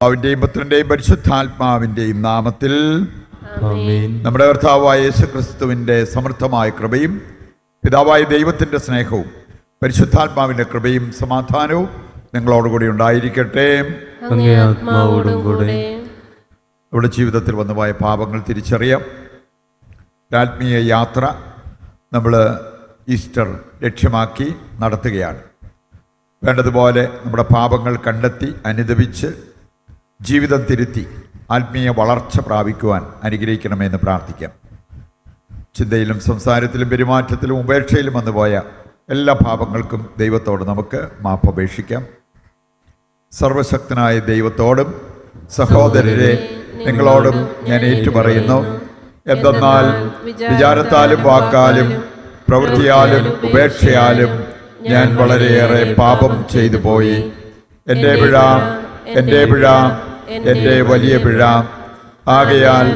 പിതാവിന്റെയും പുത്രന്റെയും പരിശുദ്ധാത്മാവിന്റെയും നാമത്തിൽ നമ്മുടെ കർത്താവായ യേശുക്രിസ്തുവിന്റെ സമൃദ്ധമായ കൃപയും പിതാവായ ദൈവത്തിന്റെ സ്നേഹവും പരിശുദ്ധാത്മാവിന്റെ കൃപയും സമാധാനവും നിങ്ങളോടുകൂടി ഉണ്ടായിരിക്കട്ടെ. നമ്മുടെ ജീവിതത്തിൽ വന്നുപോയ പാപങ്ങൾ തിരിച്ചറിയാം. ആത്മീയ യാത്ര നമ്മൾ ഈസ്റ്റർ ലക്ഷ്യമാക്കി നടത്തുകയാണ്. വേണ്ടതുപോലെ നമ്മുടെ പാപങ്ങൾ കണ്ടെത്തി അനുദപിച്ച് ജീവിതം തിരുത്തി ആത്മീയ വളർച്ച പ്രാപിക്കുവാൻ അനുഗ്രഹിക്കണമെന്ന് പ്രാർത്ഥിക്കാം. ചിന്തയിലും സംസാരത്തിലും പെരുമാറ്റത്തിലും ഉപേക്ഷയിലും വന്നുപോയ എല്ലാ പാപങ്ങൾക്കും ദൈവത്തോട് നമുക്ക് മാപ്പപേക്ഷിക്കാം. സർവശക്തനായ ദൈവത്തോടും സഹോദരരെ നിങ്ങളോടും ഞാൻ ഏറ്റുപറയുന്നു, എന്തെന്നാൽ വിചാരത്താലും വാക്കാലും പ്രവൃത്തിയാലും ഉപേക്ഷയാലും ഞാൻ വളരെയേറെ പാപം ചെയ്തു പോയി. എൻ്റെ പിഴ, എൻ്റെ വലിയ പിഴ. ആകയാൽ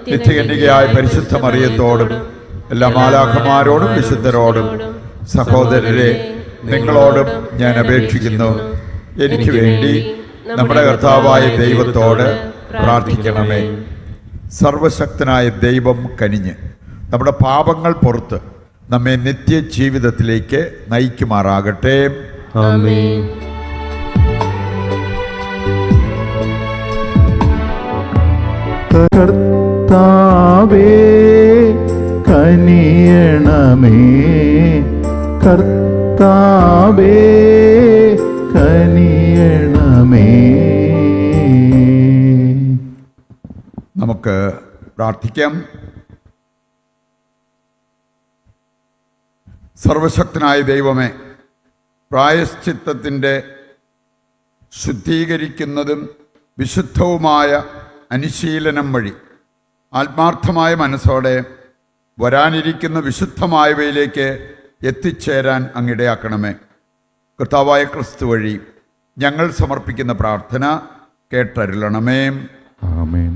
നിത്യകന്യകയായ പരിശുദ്ധ മറിയത്തോടും എല്ലാ മാലാഖമാരോടും വിശുദ്ധരോടും സഹോദരരെ നിങ്ങളോടും ഞാൻ അപേക്ഷിക്കുന്നു, എനിക്ക് വേണ്ടി നമ്മുടെ കർത്താവായ ദൈവത്തോട് പ്രാർത്ഥിക്കണമേ. സർവശക്തനായ ദൈവം കനിഞ്ഞ് നമ്മുടെ പാപങ്ങൾ പുറത്ത് നമ്മെ നിത്യജീവിതത്തിലേക്ക് നയിക്കുമാറാകട്ടെ. ആമേൻ. കർത്താവേ കനിയണമേ, കർത്താവേ കനിയണമേ. നമുക്ക് പ്രാർത്ഥിക്കാം. സർവശക്തനായ ദൈവമേ, പ്രായശ്ചിത്തത്തിൻ്റെ ശുദ്ധീകരിക്കുന്നതും വിശുദ്ധവുമായ അനുശീലനം വഴി ആത്മാർത്ഥമായ മനസ്സോടെ വരാനിരിക്കുന്ന വിശുദ്ധമായവയിലേക്ക് എത്തിച്ചേരാൻ അങ്ങിടയാക്കണമേ. കർത്താവായ ക്രിസ്തു വഴി ഞങ്ങൾ സമർപ്പിക്കുന്ന പ്രാർത്ഥന കേട്ടരുളണമേ. ആമേൻ.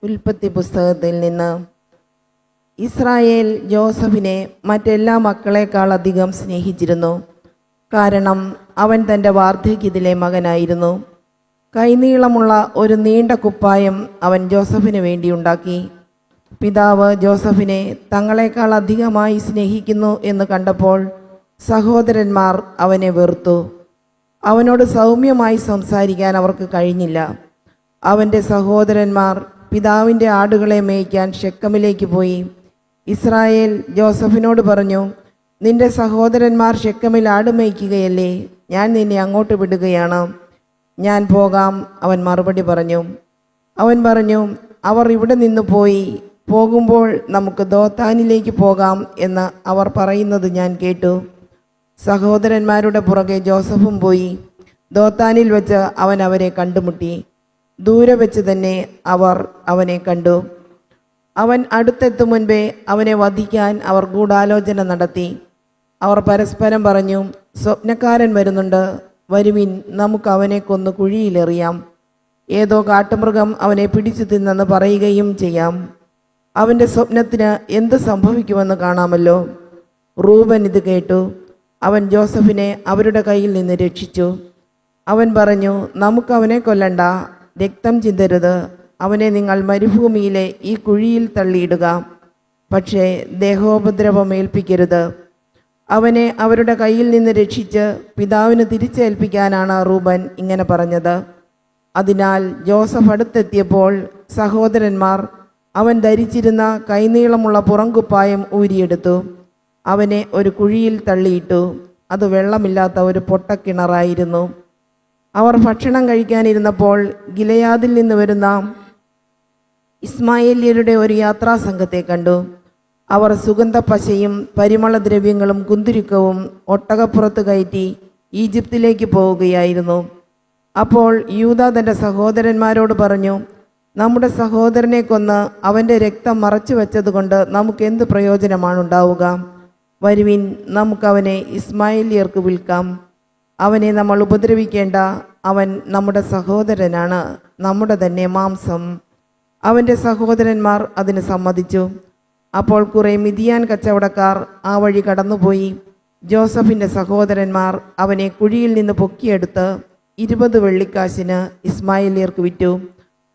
ഉൽപ്പത്തി പുസ്തകത്തിൽ നിന്ന് ഇസ്രായേൽ ജോസഫിനെ മറ്റെല്ലാ മക്കളെക്കാൾ അധികം സ്നേഹിച്ചിരുന്നു. കാരണം അവൻ തൻ്റെ വാർദ്ധക്യത്തിലെ മകനായിരുന്നു. കൈനീളമുള്ള ഒരു നീണ്ട കുപ്പായം അവൻ ജോസഫിന് വേണ്ടി ഉണ്ടാക്കി. പിതാവ് ജോസഫിനെ തങ്ങളെക്കാൾ അധികമായി സ്നേഹിക്കുന്നു എന്ന് കണ്ടപ്പോൾ സഹോദരന്മാർ അവനെ വെറുത്തു. അവനോട് സൗമ്യമായി സംസാരിക്കാൻ അവർക്ക് കഴിഞ്ഞില്ല. അവൻ്റെ സഹോദരന്മാർ പിതാവിൻ്റെ ആടുകളെ മേയ്ക്കാൻ ഷെക്കമിലേക്ക് പോയി. ഇസ്രായേൽ ജോസഫിനോട് പറഞ്ഞു, നിന്റെ സഹോദരന്മാർ ഷെക്കമിൽ ആട് മേയ്ക്കുകയല്ലേ, ഞാൻ നിന്നെ അങ്ങോട്ട് വിടുകയാണ്, ഞാൻ പോകാം. അവൻ മറുപടി പറഞ്ഞു. അവൻ പറഞ്ഞു, അവർ ഇവിടെ നിന്ന് പോയി, പോകുമ്പോൾ നമുക്ക് ദോത്താനിലേക്ക് പോകാം എന്ന് അവർ പറയുന്നത് ഞാൻ കേട്ടു. സഹോദരന്മാരുടെ പുറകെ ജോസഫും പോയി. ദോത്താനിൽ വെച്ച് അവൻ അവരെ കണ്ടുമുട്ടി. ദൂരെ വെച്ച് തന്നെ അവർ അവനെ കണ്ടു. അവൻ അടുത്തെത്തും മുൻപേ അവനെ വധിക്കാൻ അവർ ഗൂഢാലോചന നടത്തി. അവർ പരസ്പരം പറഞ്ഞു, സ്വപ്നക്കാരൻ വരുന്നുണ്ട്, വരുവിൻ, നമുക്ക് അവനെ കൊന്ന് കുഴിയിലെറിയാം. ഏതോ കാട്ടുമൃഗം അവനെ പിടിച്ചു തിന്നെന്ന് പറയുകയും ചെയ്യാം. അവൻ്റെ സ്വപ്നത്തിന് എന്ത് സംഭവിക്കുമെന്ന് കാണാമല്ലോ. റൂബൻ ഇത് കേട്ടു. അവൻ ജോസഫിനെ അവരുടെ കയ്യിൽ നിന്ന് രക്ഷിച്ചു. അവൻ പറഞ്ഞു, നമുക്കവനെ കൊല്ലണ്ട, രക്തം ചിന്തരുത്. അവനെ നിങ്ങൾ മരുഭൂമിയിലെ ഈ കുഴിയിൽ തള്ളിയിടുക, പക്ഷേ ദേഹോപദ്രവം ഏൽപ്പിക്കരുത്. അവനെ അവരുടെ കയ്യിൽ നിന്ന് രക്ഷിച്ച് പിതാവിന് തിരിച്ചേൽപ്പിക്കാനാണ് റൂബൻ ഇങ്ങനെ പറഞ്ഞത്. അതിനാൽ ജോസഫ് അടുത്തെത്തിയപ്പോൾ സഹോദരന്മാർ അവൻ ധരിച്ചിരുന്ന കൈനീളമുള്ള പുറംകുപ്പായം ഊരിയെടുത്തു. അവനെ ഒരു കുഴിയിൽ തള്ളിയിട്ടു. അത് വെള്ളമില്ലാത്ത ഒരു പൊട്ടക്കിണറായിരുന്നു. അവർ ഭക്ഷണം കഴിക്കാനിരുന്നപ്പോൾ ഗിലെയാദിൽ നിന്ന് വരുന്ന ഇസ്മായേല്യരുടെ ഒരു യാത്രാസംഘത്തെ കണ്ടു. അവർ സുഗന്ധപ്പശയും പരിമളദ്രവ്യങ്ങളും കുന്തിരിക്കവും ഒട്ടകപ്പുറത്ത് കയറ്റി ഈജിപ്തിലേക്ക് പോവുകയായിരുന്നു. അപ്പോൾ യൂദാ തൻ്റെ സഹോദരന്മാരോട് പറഞ്ഞു, നമ്മുടെ സഹോദരനെ കൊന്ന് അവൻ്റെ രക്തം മറച്ചു വെച്ചതുകൊണ്ട് നമുക്കെന്ത് പ്രയോജനമാണുണ്ടാവുക? വരുവിൻ, നമുക്കവനെ ഇസ്മായേല്യർക്ക് വിൽക്കാം. അവനെ നമ്മൾ ഉപദ്രവിക്കേണ്ട, അവൻ നമ്മുടെ സഹോദരനാണ്, നമ്മുടെ തന്നെ മാംസം. അവൻ്റെ സഹോദരന്മാർ അതിന് സമ്മതിച്ചു. അപ്പോൾ കുറേ മിദിയാൻ കച്ചവടക്കാർ ആ വഴി കടന്നുപോയി. ജോസഫിൻ്റെ സഹോദരന്മാർ അവനെ കുഴിയിൽ നിന്ന് പൊക്കിയെടുത്ത് 20 വെള്ളിക്കാശിന് ഇസ്മായേലിയർക്ക് വിറ്റു.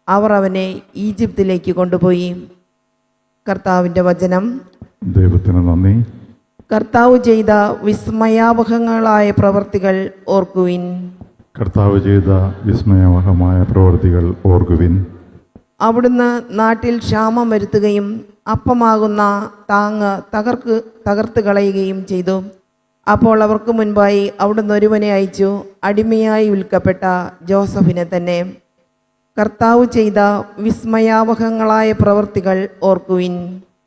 അവർ അവനെ ഈജിപ്തിലേക്ക് കൊണ്ടുപോയി. കർത്താവിൻ്റെ വചനം. ദൈവത്തിന് നന്ദി. കർത്താവ് ചെയ്ത വിസ്മയാവഹങ്ങളായ പ്രവർത്തികൾ ഓർക്കുവിൻ. കർത്താവ് ചെയ്ത വിസ്മയവഹമായ പ്രവൃത്തികൾ ഓർക്കുവിൻ. അവിടുന്ന് നാട്ടിൽ ക്ഷാമം വരുത്തുകയും അപ്പമാകുന്ന താങ്ങ് തകർത്ത് കളയുകയും ചെയ്തു. അപ്പോൾ അവർക്ക് മുൻപായി അവിടുന്ന് ഒരുവനെ അയച്ചു, അടിമയായി വിൽക്കപ്പെട്ട ജോസഫിനെ തന്നെ. കർത്താവ് ചെയ്ത വിസ്മയാവഹങ്ങളായ പ്രവർത്തികൾ ഓർക്കുവിൻ.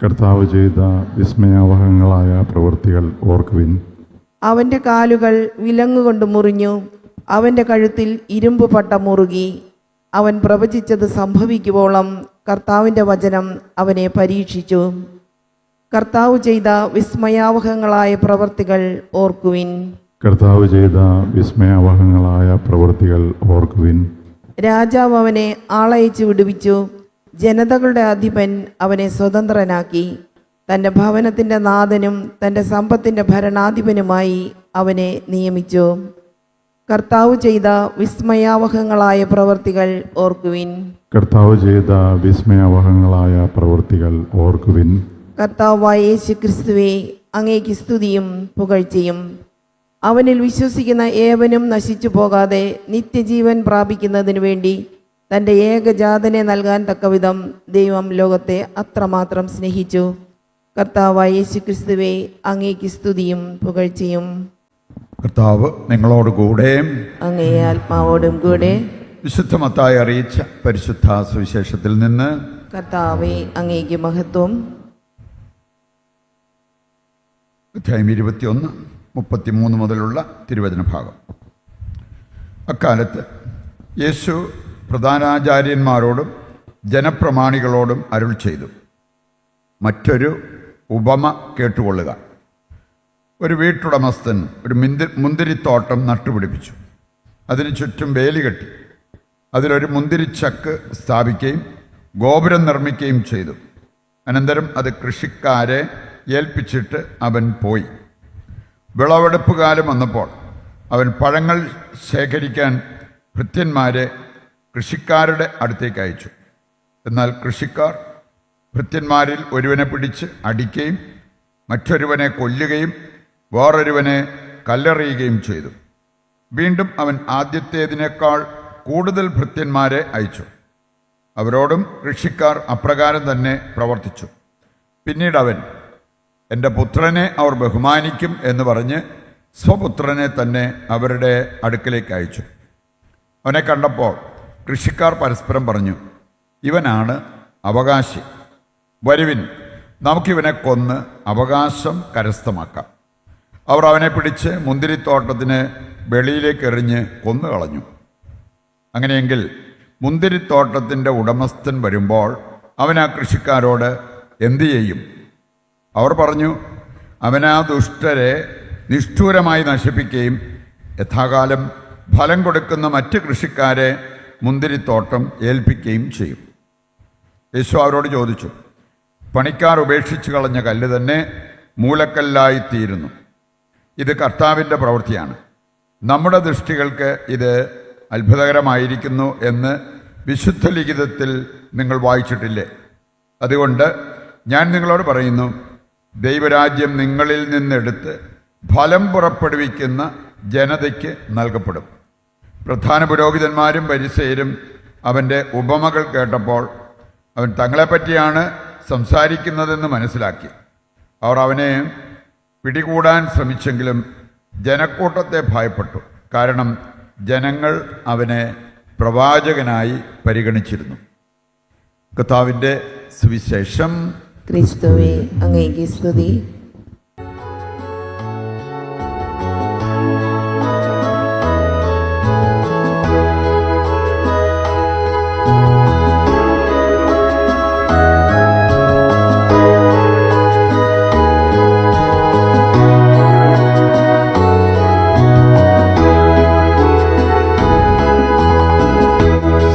കർത്താവ് ചെയ്ത വിസ്മയാവഹങ്ങളായ പ്രവൃത്തികൾ ഓർക്കുവിൻ. അവൻ്റെ കാലുകൾ വിലങ്ങുകൊണ്ട് മുറിഞ്ഞു, അവൻ്റെ കഴുത്തിൽ ഇരുമ്പ് പട്ട മുറുകി. അവൻ പ്രവചിച്ചത് സംഭവിക്കുവോളം കർത്താവിൻ്റെ വചനം അവനെ പരീക്ഷിച്ചു. കർത്താവ് ചെയ്ത വിസ്മയാവഹങ്ങളായ പ്രവർത്തികൾ ഓർക്കുവിൻ. കർത്താവ് ചെയ്ത വിസ്മയാവഹങ്ങളായ പ്രവൃത്തികൾ ഓർക്കുവിൻ. രാജാവ് അവനെ ആളയച്ച് വിടുവിച്ചു. ജനതകളുടെ അധിപൻ അവനെ സ്വതന്ത്രനാക്കി. തൻ്റെ ഭവനത്തിൻ്റെ നാഥനും തൻ്റെ സമ്പത്തിൻ്റെ ഭരണാധിപനുമായി അവനെ നിയമിച്ചു. കർത്താവ് ചെയ്ത വിസ്മയാവഹങ്ങളായ പ്രവർത്തികൾ ഓർക്കുവിൻ. കർത്താവ് ചെയ്ത വിസ്മയാവഹങ്ങളായ പ്രവൃത്തികൾ ഓർക്കുവിൻ. കർത്താവായ യേശു ക്രിസ്തുവേ, അങ്ങേക്ക് സ്തുതിയും പുകഴ്ചയും. അവനിൽ വിശ്വസിക്കുന്ന ഏവനും നശിച്ചു പോകാതെ നിത്യജീവൻ പ്രാപിക്കുന്നതിനു വേണ്ടി തൻ്റെ ഏകജാതനെ നൽകാൻ തക്കവിധം ദൈവം ലോകത്തെ അത്രമാത്രം സ്നേഹിച്ചു. കർത്താവായ യേശു ക്രിസ്തുവേ, അങ്ങേക്ക് സ്തുതിയും പുകഴ്ചയും. കർത്താവ് നിങ്ങളോട് കൂടെ അങ്ങേ ആത്മാവോടും കൂടെ. വിശുദ്ധ മത്തായി അറിയിച്ച പരിശുദ്ധ സുവിശേഷത്തിൽ നിന്ന്. കർത്താവേ, അങ്ങേക്ക് മഹത്വം. അധ്യായം 21, 33 മുതലുള്ള തിരുവചന ഭാഗം. അക്കാലത്ത് യേശു പ്രധാനാചാര്യന്മാരോടും ജനപ്രമാണികളോടും അരുൾ ചെയ്തു, മറ്റൊരു ഉപമ കേട്ടുകൊള്ളുക. ഒരു വീട്ടുടമസ്ഥൻ ഒരു മുന്തിരിത്തോട്ടം നട്ടുപിടിപ്പിച്ചു. അതിന് ചുറ്റും വേലി കെട്ടി അതിലൊരു മുന്തിരിച്ചക്ക് സ്ഥാപിക്കുകയും ഗോപുരം നിർമ്മിക്കുകയും ചെയ്തു. അനന്തരം അത് കൃഷിക്കാരെ ഏൽപ്പിച്ചിട്ട് അവൻ പോയി. വിളവെടുപ്പ് കാലം വന്നപ്പോൾ അവൻ പഴങ്ങൾ ശേഖരിക്കാൻ ഭൃത്യന്മാരെ കൃഷിക്കാരുടെ അടുത്തേക്ക് അയച്ചു. എന്നാൽ കൃഷിക്കാർ ഭൃത്യന്മാരിൽ ഒരുവനെ പിടിച്ച് അടിക്കുകയും മറ്റൊരുവനെ കൊല്ലുകയും വേറൊരുവനെ കല്ലെറിയുകയും ചെയ്തു. വീണ്ടും അവൻ ആദ്യത്തേതിനേക്കാൾ കൂടുതൽ ഭൃത്യന്മാരെ അയച്ചു. അവരോടും കൃഷിക്കാർ അപ്രകാരം തന്നെ പ്രവർത്തിച്ചു. പിന്നീട് അവൻ, എൻ്റെ പുത്രനെ അവർ ബഹുമാനിക്കും എന്ന് പറഞ്ഞ് സ്വപുത്രനെ തന്നെ അവരുടെ അടുക്കലേക്ക് അയച്ചു. അവനെ കണ്ടപ്പോൾ കൃഷിക്കാർ പരസ്പരം പറഞ്ഞു, ഇവനാണ് അവകാശി. വരുവിൻ, നമുക്കിവനെ കൊന്ന് അവകാശം കരസ്ഥമാക്കാം. അവർ അവനെ പിടിച്ച് മുന്തിരിത്തോട്ടത്തിന് വെളിയിലേക്ക് എറിഞ്ഞ് കൊന്നുകളഞ്ഞു. അങ്ങനെയെങ്കിൽ മുന്തിരിത്തോട്ടത്തിൻ്റെ ഉടമസ്ഥൻ വരുമ്പോൾ അവൻ ആ കൃഷിക്കാരോട് എന്തു ചെയ്യും? അവർ പറഞ്ഞു, അവനാ ദുഷ്ടരെ നിഷ്ഠൂരമായി നശിപ്പിക്കുകയും യഥാകാലം ഫലം കൊടുക്കുന്ന മറ്റ് കൃഷിക്കാരെ മുന്തിരിത്തോട്ടം ഏൽപ്പിക്കുകയും ചെയ്യും. യേശു അവരോട് ചോദിച്ചു, പണിക്കാർ ഉപേക്ഷിച്ച് കളഞ്ഞ കല്ല് തന്നെ മൂലക്കല്ലായിത്തീരുന്നു. ഇത് കർത്താവിൻ്റെ പ്രവൃത്തിയാണ്. നമ്മുടെ ദൃഷ്ടികൾക്ക് ഇത് അത്ഭുതകരമായിരിക്കുന്നു എന്ന് വിശുദ്ധ ലിഖിതത്തിൽ നിങ്ങൾ വായിച്ചിട്ടില്ലേ? അതുകൊണ്ട് ഞാൻ നിങ്ങളോട് പറയുന്നു, ദൈവരാജ്യം നിങ്ങളിൽ നിന്നെടുത്ത് ഫലം പുറപ്പെടുവിക്കുന്ന ജനതയ്ക്ക് നൽകപ്പെടും. പ്രധാന പുരോഹിതന്മാരും പരിസയരും അവൻ്റെ ഉപമകൾ കേട്ടപ്പോൾ അവൻ തങ്ങളെപ്പറ്റിയാണ് സംസാരിക്കുന്നതെന്ന് മനസ്സിലാക്കി. അവർ അവനെ പിടികൂടാൻ ശ്രമിച്ചെങ്കിലും ജനക്കൂട്ടത്തെ ഭയപ്പെട്ടു. കാരണം ജനങ്ങൾ അവനെ പ്രവാചകനായി പരിഗണിച്ചിരുന്നു. കർത്താവിൻ്റെ സുവിശേഷം. ക്രിസ്തുവേ, അങ്ങേക്ക് സ്തുതി.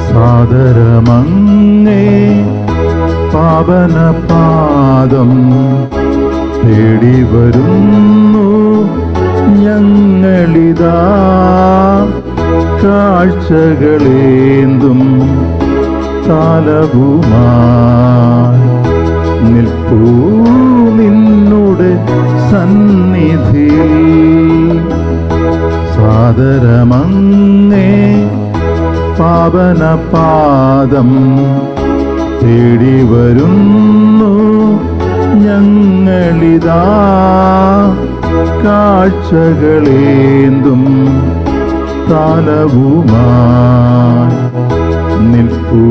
സാദരമങ്ങേ പാവനപാദം തേടി വരുന്നു ഞങ്ങളിതാ കാഴ്ചകളേന്തും താലവുമായി നിൽപ്പൂ നിന്നുടെ സന്നിധി സാദരമങ്ങേ പാവനപാദം തേടി വരുന്നു ഞങ്ങളിതാ കാഴ്ചകളേന്തും താലവുമായി നിൽപ്പൂ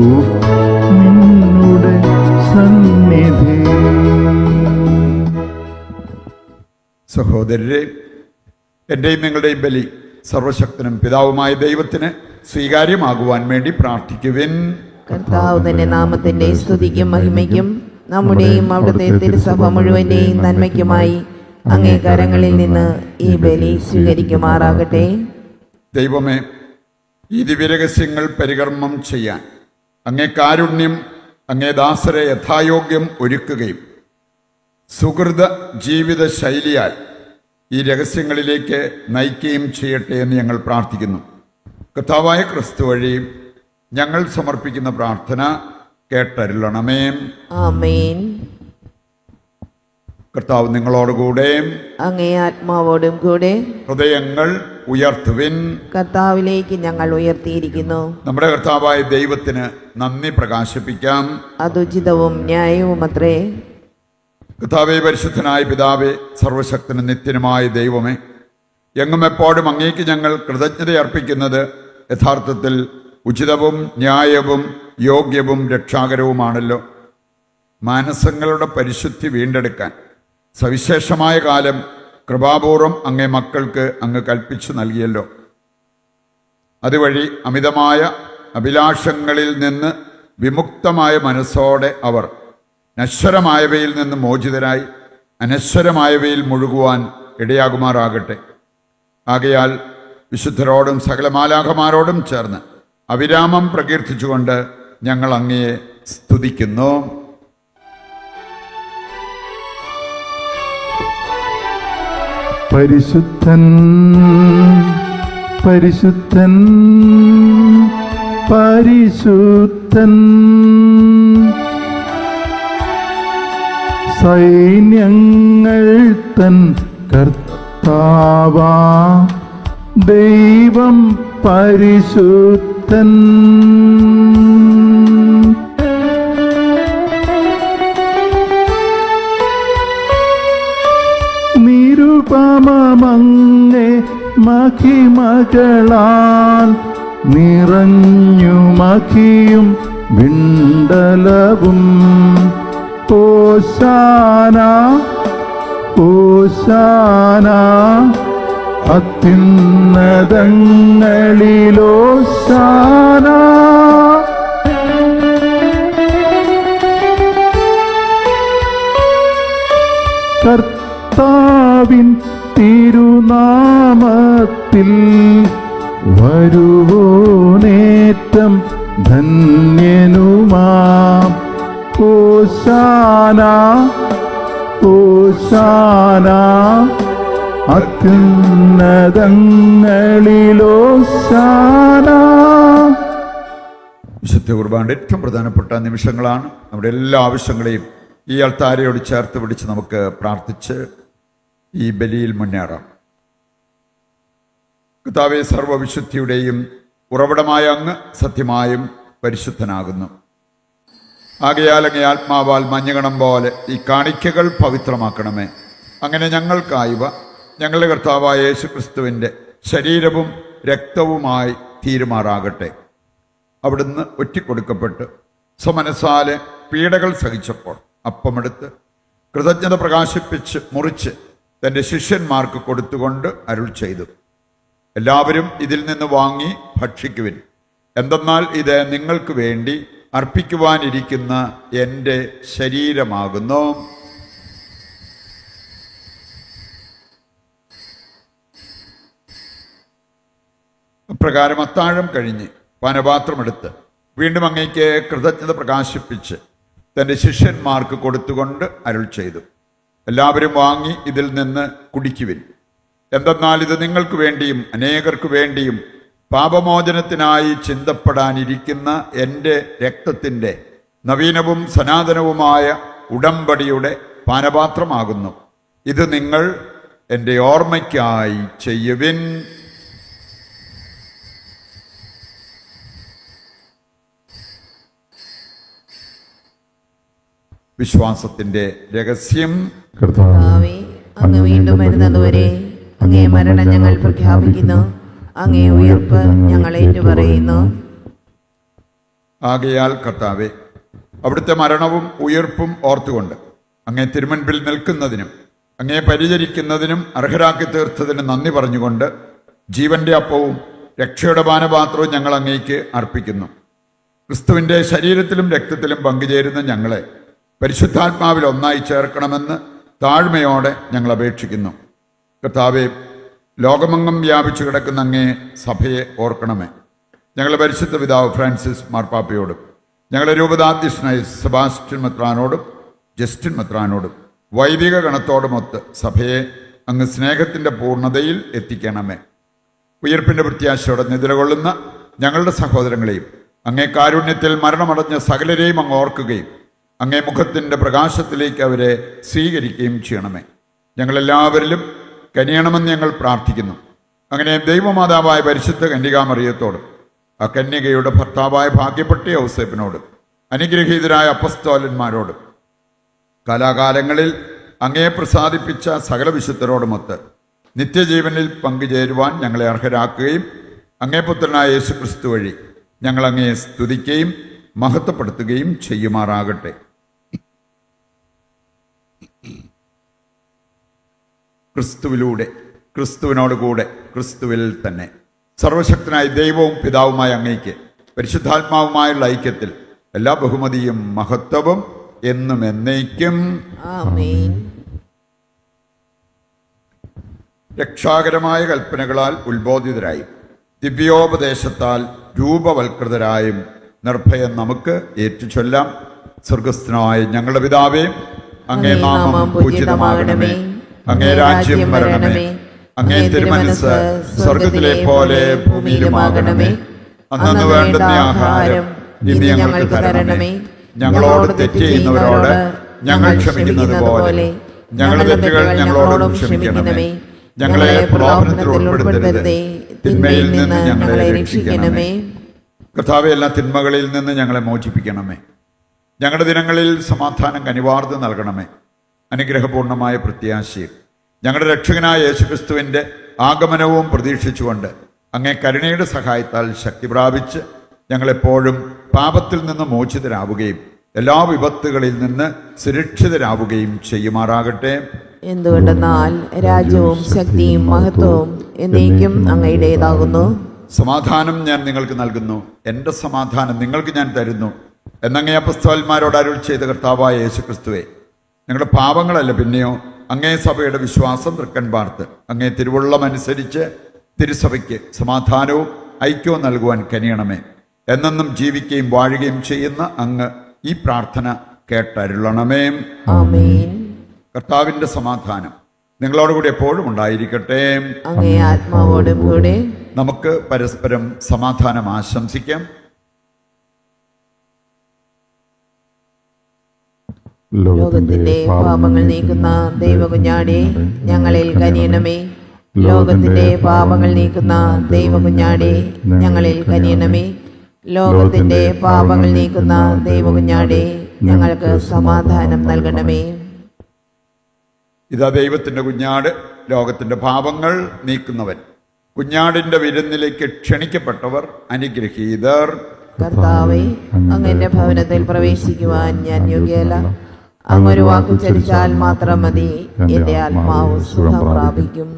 നിന്നുടെ സന്നിധി. സഹോദരരെ, എൻ്റെയും നിങ്ങളുടെയും ബലി സർവശക്തനും പിതാവുമായ ദൈവത്തിന് സ്വീകാര്യമാകുവാൻ വേണ്ടി പ്രാർത്ഥിക്കുവിൻ. കർത്താവ് തന്റെ നാമത്തിന്റെ സ്തുതിക്കും മഹിമയ്ക്കും നമ്മുടെയും അവിടുത്തെ തിരുസഭ മുഴുവന്റെയും നന്മയ്ക്കുമായി അങ്ങേ കരങ്ങളിൽ നിന്ന് ഈ ബലി സ്വീകരിക്കുമാറാകട്ടെ. ദൈവമേ, ഈ ദിവ്യരഹസ്യങ്ങൾ പരികർമ്മം ചെയ്യാൻ അങ്ങേ കാരുണ്യം അങ്ങേ ദാസരെ യഥായോഗ്യം ഒരുക്കുകയും സുഹൃത ജീവിത ശൈലിയാൽ ഈ രഹസ്യങ്ങളിലേക്ക് നയിക്കുകയും ചെയ്യട്ടെ എന്ന് ഞങ്ങൾ പ്രാർത്ഥിക്കുന്നു. കർത്താവായ ക്രിസ്തു വഴി ഞങ്ങൾ സമർപ്പിക്കുന്ന പ്രാർത്ഥന കേട്ടരുളണമേ. ആമേൻ. കർത്താവ് നിങ്ങളോടുകൂടെ അങ്ങേ ആത്മാവോടും കൂടെ ഹൃദയങ്ങൾ ഉയർത്തുവിൻ. കർത്താവിലേക്ക് ഞങ്ങൾ ഉയർത്തിയിരിക്കുന്നു. നമ്മുടെ കർത്താവായ ദൈവത്തിന് നന്ദി പ്രകാശിപ്പിക്കാം. അതുചിതവും ന്യായവുമത്രേ. കർത്താവേ, പരിശുദ്ധനായ പിതാവേ, സർവശക്തനും നിത്യനുമായ ദൈവമേ, എങ്ങും എപ്പോഴും അങ്ങേക്ക് ഞങ്ങൾ കൃതജ്ഞത അർപ്പിക്കുന്നത് യഥാർത്ഥത്തിൽ ഉചിതവും ന്യായവും യോഗ്യവും രക്ഷാകരവുമാണല്ലോ. മാനസങ്ങളുടെ പരിശുദ്ധി വീണ്ടെടുക്കാൻ സവിശേഷമായ കാലം കൃപാപൂർവം അങ്ങേ മക്കൾക്ക് അങ്ങ് കൽപ്പിച്ചു നൽകിയല്ലോ. അതുവഴി അമിതമായ അഭിലാഷങ്ങളിൽ നിന്ന് വിമുക്തമായ മനസ്സോടെ അവർ നശ്വരമായവയിൽ നിന്ന് മോചിതരായി അനശ്വരമായവയിൽ മുഴുകുവാൻ ഇടയാകുമാറാകട്ടെ. ആകയാൽ വിശുദ്ധരോടും സകല മാലാഖമാരോടും ചേർന്ന് അവിരാമം പ്രകീർത്തിച്ചുകൊണ്ട് ഞങ്ങൾ അങ്ങയെ സ്തുതിക്കുന്നു. പരിശുദ്ധൻ പരിശുദ്ധൻ പരിശുദ്ധൻ സൈന്യങ്ങൾ തൻ കർത്താവാ ദൈവം പരിശുദ്ധൻ. നിരുപമങ്ങേ മഹിമകളാൽ നിറഞ്ഞു മഹിയും വിണ്ടലവും. ഓശാന ഓശാന അത്യുന്നതങ്ങളിലോശാന. കർത്താവിൻ തിരുനാമത്തിൽ വരുവോനേറ്റം ധന്യനുമാം. ഓശാന ഓശാന അത്യുന്നതങ്ങളിലോശാന. വിശുദ്ധ കുർബാനയുടെ ഏറ്റവും പ്രധാനപ്പെട്ട നിമിഷങ്ങളാണ്. നമ്മുടെ എല്ലാ ആവശ്യങ്ങളെയും ഈ അൾത്താരയോട് ചേർത്ത് പിടിച്ച് നമുക്ക് പ്രാർത്ഥിച്ച് ഈ ബലിയിൽ മുന്നേറാം. കർത്താവേ, സർവവിശുദ്ധിയുടെയും ഉറവിടമായ അങ്ങ് സത്യമായും പരിശുദ്ധനാകുന്നു. ആകയാൽ അങ്ങേ ആത്മാവാൽ മഞ്ഞുകണം പോലെ ഈ കാണിക്കകൾ പവിത്രമാക്കണമേ. അങ്ങനെ ഞങ്ങൾക്കായവ ഞങ്ങളുടെ കർത്താവായ യേശുക്രിസ്തുവിൻ്റെ ശരീരവും രക്തവുമായി തീരുമാറാകട്ടെ. അവിടുന്ന് ഒറ്റിക്കൊടുക്കപ്പെട്ട് സ്വമനസാലെ പീഡകൾ സഹിച്ചപ്പോൾ അപ്പമെടുത്ത് കൃതജ്ഞത പ്രകാശിപ്പിച്ച് മുറിച്ച് തൻ്റെ ശിഷ്യന്മാർക്ക് കൊടുത്തുകൊണ്ട് അരുൾ ചെയ്തു, എല്ലാവരും ഇതിൽ നിന്ന് വാങ്ങി ഭക്ഷിക്കുവിൻ. എന്തെന്നാൽ ഇത് നിങ്ങൾക്ക് വേണ്ടി അർപ്പിക്കുവാനിരിക്കുന്ന എൻ്റെ ശരീരമാകുന്നു. അപ്രകാരം അത്താഴം കഴിഞ്ഞ് പാനപാത്രമെടുത്ത് വീണ്ടും അങ്ങേക്ക് കൃതജ്ഞത പ്രകാശിപ്പിച്ച് തൻ്റെ ശിഷ്യന്മാർക്ക് കൊടുത്തുകൊണ്ട് അരുൾ ചെയ്തു, എല്ലാവരും വാങ്ങി ഇതിൽ നിന്ന് കുടിക്കുവിൻ. എന്തെന്നാൽ ഇത് നിങ്ങൾക്ക് വേണ്ടിയും അനേകർക്ക് വേണ്ടിയും പാപമോചനത്തിനായി ചിന്തപ്പെടാനിരിക്കുന്ന എൻ്റെ രക്തത്തിൻ്റെ നവീനവും സനാതനവുമായ ഉടമ്പടിയുടെ പാനപാത്രമാകുന്നു. ഇത് നിങ്ങൾ എൻ്റെ ഓർമ്മയ്ക്കായി ചെയ്യുവിൻ. വിശ്വാസത്തിന്റെ രഹസ്യം. കർത്താവേ, അങ്ങ് വീണ്ടും വരുന്നതുവരെ അങ്ങേ മരണം ഞങ്ങൾ പ്രഖ്യാപിക്കുന്നു, അങ്ങേ ഉയർപ്പ് ഞങ്ങൾ ഏറ്റുപറയുന്നു. ആകയാൽ കർത്താവെ, അവിടുത്തെ മരണവും ഉയർപ്പും ഓർത്തുകൊണ്ട് അങ്ങേ തിരുമുൻപിൽ നിൽക്കുന്നതിനും അങ്ങേ പരിചരിക്കുന്നതിനും അർഹരാക്കി തീർത്തതിന് നന്ദി പറഞ്ഞുകൊണ്ട് ജീവന്റെ അപ്പവും രക്ഷയുടെ പാനപാത്രവും ഞങ്ങൾ അങ്ങേക്ക് അർപ്പിക്കുന്നു. ക്രിസ്തുവിൻ്റെ ശരീരത്തിലും രക്തത്തിലും പങ്കുചേരുന്ന ഞങ്ങളെ പരിശുദ്ധാത്മാവിൽ ഒന്നായി ചേർക്കണമെന്ന് താഴ്മയോടെ ഞങ്ങൾ അപേക്ഷിക്കുന്നു. കർത്താവെ, ലോകമെങ്ങും വ്യാപിച്ചു കിടക്കുന്ന അങ്ങേ സഭയെ ഓർക്കണമേ. ഞങ്ങളുടെ പരിശുദ്ധ പിതാവ് ഫ്രാൻസിസ് മാർപ്പാപ്പയോടും ഞങ്ങളുടെ രൂപതാധ്യക്ഷനായ സെബാസ്റ്റ്യൻ മെത്രാനോടും ജസ്റ്റിൻ മെത്രാനോടും വൈദിക ഗണത്തോടുമൊത്ത് സഭയെ അങ്ങ് സ്നേഹത്തിൻ്റെ പൂർണ്ണതയിൽ എത്തിക്കണമേ. ഉയർപ്പിൻ്റെ പ്രത്യാശയോടെ നിദ്രകൊള്ളുന്ന ഞങ്ങളുടെ സഹോദരങ്ങളെയും അങ്ങേ കാരുണ്യത്തിൽ മരണമടഞ്ഞ സകലരെയും അങ്ങ് ഓർക്കുകയും അങ്ങേ മുഖത്തിൻ്റെ പ്രകാശത്തിലേക്ക് അവരെ സ്വീകരിക്കുകയും ചെയ്യണമേ. ഞങ്ങളെല്ലാവരിലും കനിയണമെന്ന് ഞങ്ങൾ പ്രാർത്ഥിക്കുന്നു. അങ്ങനെ ദൈവമാതാവായ പരിശുദ്ധ കന്യകാമറിയത്തോടും ആ കന്യകയുടെ ഭർത്താവായ ഭാഗ്യപ്പെട്ട ഔസേപ്പിനോടും അനുഗ്രഹീതരായ അപ്പസ്തോലന്മാരോടും കാലാകാലങ്ങളിൽ അങ്ങേ പ്രസാദിപ്പിച്ച സകല വിശുദ്ധരോടുമൊത്ത് നിത്യജീവനിൽ പങ്കുചേരുവാൻ ഞങ്ങളെ അർഹരാക്കുകയും അങ്ങേ പുത്രനായ യേശു ക്രിസ്തു വഴി ഞങ്ങൾ അങ്ങയെ സ്തുതിക്കുകയും മഹത്വപ്പെടുത്തുകയും ചെയ്യുമാറാകട്ടെ. ക്രിസ്തുവിലൂടെ, ക്രിസ്തുവിനോടുകൂടെ, ക്രിസ്തുവിൽ തന്നെ സർവശക്തനായ ദൈവവും പിതാവുമായ അങ്ങയ്ക്ക് പരിശുദ്ധാത്മാവുമായുള്ള ഐക്യത്തിൽ എല്ലാ ബഹുമതിയും മഹത്വവും എന്നും എന്നേക്കും ആമേൻ. രക്ഷാകരമായ കൽപ്പനകളാൽ ഉത്ബോധിതരായി ദിവ്യോപദേശത്താൽ രൂപവൽകൃതരായും നിർഭയം നമുക്ക് ഏറ്റുചൊല്ലാം. സ്വർഗസ്ഥനായ ഞങ്ങളുടെ പിതാവേ, അങ്ങേ നാമം പൂജിതമാകണമേ, അങ്ങേ രാജ്യം വരണമേ, അങ്ങേ തിരുമനസ് സ്വർഗത്തിലെ പോലെ ഭൂമിയിലുമാകണമേ. അന്നു വേണ്ടുന്ന ആഹാരം ഇന്ന് ഞങ്ങൾക്ക് തരണമേ. ഞങ്ങളോട് തെറ്റ് ചെയ്യുന്നവരോട് ഞങ്ങൾ ക്ഷമിക്കുന്നത് പോലെ ഞങ്ങളുടെ തെറ്റുകൾ ഞങ്ങളോടും ക്ഷമിക്കണമേ. ഞങ്ങളെ പ്രലോഭനത്തിൽ ഉൾപ്പെടുത്തരുതേ, തിന്മയിൽ നിന്ന് ഞങ്ങളെ രക്ഷിക്കണമേ. കർത്താവേ, എല്ലാ തിന്മകളിൽ നിന്ന് ഞങ്ങളെ മോചിപ്പിക്കണമേ. ഞങ്ങളുടെ ദിനങ്ങളിൽ സമാധാനം കനിവാർന്ന് നൽകണമേ. അനുഗ്രഹപൂർണമായ പ്രത്യാശയും ഞങ്ങളുടെ രക്ഷകനായ യേശുക്രിസ്തുവിൻ്റെ ആഗമനവും പ്രതീക്ഷിച്ചുകൊണ്ട് അങ്ങേ കരുണയുടെ സഹായത്താൽ ശക്തി പ്രാപിച്ച് ഞങ്ങളെപ്പോഴും പാപത്തിൽ നിന്ന് മോചിതരാവുകയും എല്ലാ വിപത്തുകളിൽ നിന്ന് സുരക്ഷിതരാവുകയും ചെയ്യുമാറാകട്ടെ. എന്തുകൊണ്ടെന്നാൽ രാജ്യവും ശക്തിയും മഹത്വവും എന്നേക്കും അങ്ങയുടേതാകുന്നു. സമാധാനം ഞാൻ നിങ്ങൾക്ക് നൽകുന്നു, എൻ്റെ സമാധാനം നിങ്ങൾക്ക് ഞാൻ തരുന്നു എന്നങ്ങേ അപ്പസ്തോലന്മാരോട് അരുൾ ചെയ്ത കർത്താവായ യേശുക്രിസ്തുവേ, ഞങ്ങളുടെ പാപങ്ങളല്ല പിന്നെയോ അങ്ങേ സഭയുടെ വിശ്വാസം തൃക്കൺ പാർത്ത് അങ്ങേ തിരുവുള്ളമനുസരിച്ച് തിരുസഭയ്ക്ക് സമാധാനവും ഐക്യവും നൽകുവാൻ കനിയണമേ. എന്നെന്നും ജീവിക്കുകയും വാഴുകയും ചെയ്യുന്ന അങ്ങ് ഈ പ്രാർത്ഥന കേട്ടരുളണമേ. ആമേൻ. കർത്താവിൻ്റെ സമാധാനം നിങ്ങളോടുകൂടി എപ്പോഴും ഉണ്ടായിരിക്കട്ടെ. അങ്ങേ ആത്മാവോടും കൂടെ. നമുക്ക് പരസ്പരം സമാധാനം ആശംസിക്കാം. ലോകത്തിന്റെ പാപങ്ങൾ നീക്കുന്ന ദൈവകുഞ്ഞാടേ, ഞങ്ങളിൽ കനിയണമേ. ലോകത്തിന്റെ പാപങ്ങൾ നീക്കുന്ന ദൈവകുഞ്ഞാടേ, ഞങ്ങളിൽ കനിയണമേ. ലോകത്തിന്റെ പാപങ്ങൾ നീക്കുന്ന ദൈവകുഞ്ഞാടേ, ഞങ്ങൾക്ക് സമാധാനം നൽകണമേ. ഇതാ ദൈവത്തിൻ്റെ കുഞ്ഞാട്, ലോകത്തിൻ്റെ പാപങ്ങൾ നീക്കുന്നവൻ. കുഞ്ഞാടിൻ്റെ വിരുന്നിലേക്ക് ക്ഷണിക്കപ്പെട്ടവർ അനുഗ്രഹീതർ. കർത്താവേ, അങ്ങ് എന്റെ ഭവനത്തിൽ പ്രവേശിക്കുവാൻ ഞാൻ യോഗ്യല്ല. അങ്ങൊരു വാക്കു ചലിച്ചാൽ മാത്രം മതി, എന്റെ ആത്മാവ് സുഖം പ്രാപിക്കും.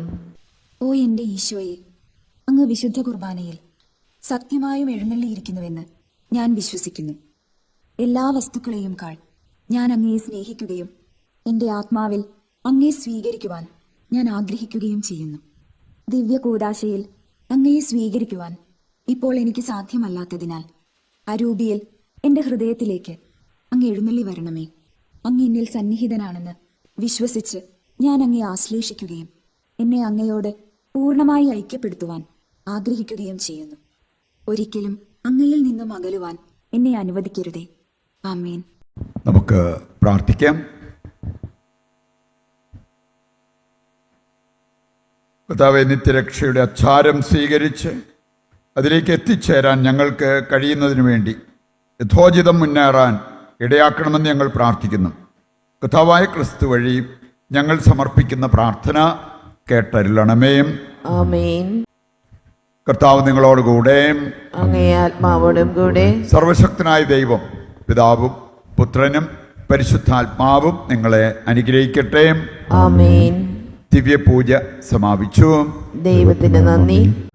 ഓ എൻ്റെ ഈശോയെ, അങ്ങ് വിശുദ്ധ കുർബാനയിൽ സത്യമായും എഴുന്നള്ളിയിരിക്കുന്നുവെന്ന് ഞാൻ വിശ്വസിക്കുന്നു. എല്ലാ വസ്തുക്കളെയും കാൾ ഞാൻ അങ്ങയെ സ്നേഹിക്കുകയും എൻ്റെ ആത്മാവിൽ അങ്ങയെ സ്വീകരിക്കുവാൻ ഞാൻ ആഗ്രഹിക്കുകയും ചെയ്യുന്നു. ദിവ്യ കൂദാശയിൽ അങ്ങയെ സ്വീകരിക്കുവാൻ ഇപ്പോൾ എനിക്ക് സാധ്യമല്ലാത്തതിനാൽ അരൂപിയിൽ എൻ്റെ ഹൃദയത്തിലേക്ക് അങ്ങ് എഴുന്നള്ളി വരണമേ. അങ്ങ് എന്നിൽ സന്നിഹിതനാണെന്ന് വിശ്വസിച്ച് ഞാൻ അങ്ങയെ ആശ്ലേഷിക്കുകയും എന്നെ അങ്ങയോട് പൂർണ്ണമായി ഐക്യപ്പെടുത്തുവാൻ ആഗ്രഹിക്കുകയും ചെയ്യുന്നു. ഒരിക്കലും അങ്ങയിൽ നിന്നും അകലുവാൻ എന്നെ അനുവദിക്കരുതേ. ആമേൻ. നമുക്ക് പ്രാർത്ഥിക്കാം. കർത്താവേ, നിത്യരക്ഷയുടെ അച്ചാരം സ്വീകരിച്ച് അതിലേക്ക് എത്തിച്ചേരാൻ ഞങ്ങൾക്ക് കഴിയുന്നതിനു വേണ്ടി യഥോചിതം മുന്നേറാൻ ഇടയാക്കണമെന്ന് ഞങ്ങൾ പ്രാർത്ഥിക്കുന്നു. കർത്താവായ ക്രിസ്തു വഴി ഞങ്ങൾ സമർപ്പിക്കുന്ന പ്രാർത്ഥന കേട്ടരുളണമേ. ആമേൻ. കർത്താവ് നിങ്ങളോടുകൂടെ, അങ്ങേ ആത്മാവോടും കൂടെ. സർവശക്തനായ ദൈവം പിതാവും പുത്രനും പരിശുദ്ധാത്മാവും നിങ്ങളെ അനുഗ്രഹിക്കട്ടെ. ആമേൻ. ദിവ്യപൂജ സമാപിച്ചു. ദൈവത്തിന് നന്ദി.